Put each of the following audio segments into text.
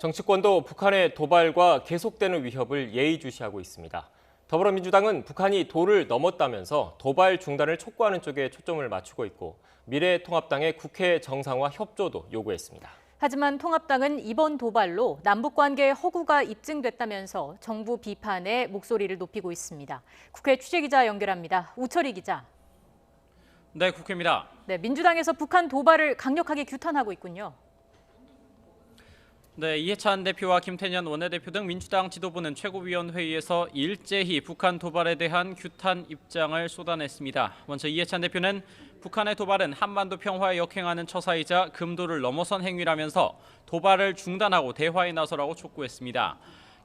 정치권도 북한의 도발과 계속되는 위협을 예의주시하고 있습니다. 더불어민주당은 북한이 도를 넘었다면서 도발 중단을 촉구하는 쪽에 초점을 맞추고 있고 미래통합당의 국회 정상화 협조도 요구했습니다. 하지만 통합당은 이번 도발로 남북관계의 허구가 입증됐다면서 정부 비판에 목소리를 높이고 있습니다. 국회 취재기자 연결합니다. 우철희 기자. 네, 국회입니다. 네, 민주당에서 북한 도발을 강력하게 규탄하고 있군요. 네, 이해찬 대표와 김태년 원내대표 등 민주당 지도부는 최고위원회의에서 일제히 북한 도발에 대한 규탄 입장을 쏟아냈습니다. 먼저 이해찬 대표는 북한의 도발은 한반도 평화에 역행하는 처사이자 금도를 넘어선 행위라면서 도발을 중단하고 대화에 나서라고 촉구했습니다.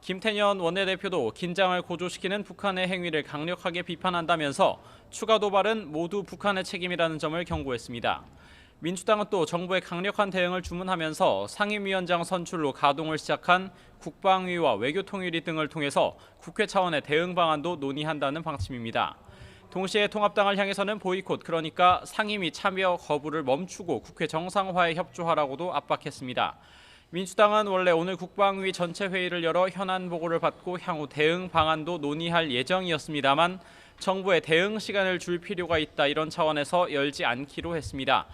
김태년 원내대표도 긴장을 고조시키는 북한의 행위를 강력하게 비판한다면서 추가 도발은 모두 북한의 책임이라는 점을 경고했습니다. 민주당은 또 정부의 강력한 대응을 주문하면서 상임위원장 선출로 가동을 시작한 국방위와 외교통일위 등을 통해서 국회 차원의 대응 방안도 논의한다는 방침입니다. 동시에 통합당을 향해서는 보이콧, 그러니까 상임위 참여 거부를 멈추고 국회 정상화에 협조하라고도 압박했습니다. 민주당은 원래 오늘 국방위 전체 회의를 열어 현안 보고를 받고 향후 대응 방안도 논의할 예정이었습니다만 정부의 대응 시간을 줄 필요가 있다, 이런 차원에서 열지 않기로 했습니다.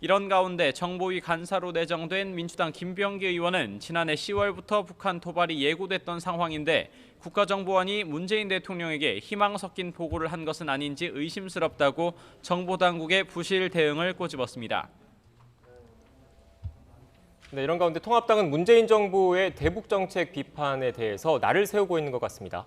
이런 가운데 정보위 간사로 내정된 민주당 김병기 의원은 지난해 10월부터 북한 도발이 예고됐던 상황인데 국가정보원이 문재인 대통령에게 희망 섞인 보고를 한 것은 아닌지 의심스럽다고 정보당국의 부실 대응을 꼬집었습니다. 네, 이런 가운데 통합당은 문재인 정부의 대북 정책 비판에 대해서 날을 세우고 있는 것 같습니다.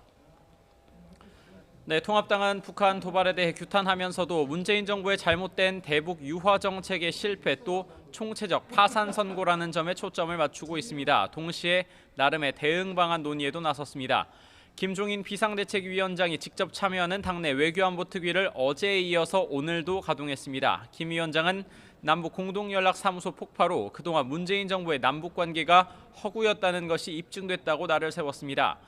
네, 통합당은 북한 도발에 대해 규탄하면서도 문재인 정부의 잘못된 대북 유화 정책의 실패 또 총체적 파산 선고라는 점에 초점을 맞추고 있습니다. 동시에 나름의 대응 방안 논의에도 나섰습니다. 김종인 비상대책위원장이 직접 참여하는 당내 외교안보특위를 어제에 이어서 오늘도 가동했습니다. 김 위원장은 남북 공동연락사무소 폭파로 그동안 문재인 정부의 남북관계가 허구였다는 것이 입증됐다고 날을 세웠습니다.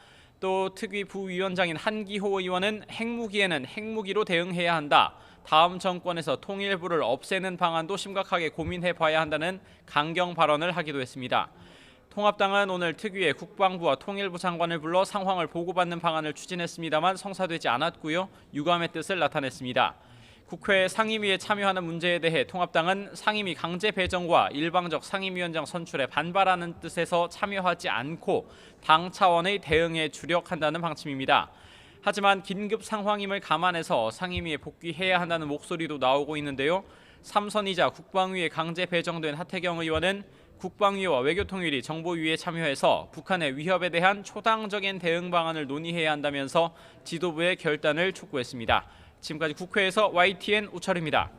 또 특위 부위원장인 한기호 의원은 핵무기에는 핵무기로 대응해야 한다. 다음 정권에서 통일부를 없애는 방안도 심각하게 고민해봐야 한다는 강경 발언을 하기도 했습니다. 통합당은 오늘 특위에 국방부와 통일부 장관을 불러 상황을 보고받는 방안을 추진했습니다만 성사되지 않았고요. 유감의 뜻을 나타냈습니다. 국회 상임위에 참여하는 문제에 대해 통합당은 상임위 강제 배정과 일방적 상임위원장 선출에 반발하는 뜻에서 참여하지 않고 당 차원의 대응에 주력한다는 방침입니다. 하지만 긴급 상황임을 감안해서 상임위에 복귀해야 한다는 목소리도 나오고 있는데요. 3선이자 국방위에 강제 배정된 하태경 의원은 국방위와 외교통일위 정보위에 참여해서 북한의 위협에 대한 초당적인 대응 방안을 논의해야 한다면서 지도부의 결단을 촉구했습니다. 지금까지 국회에서 YTN 우철입니다.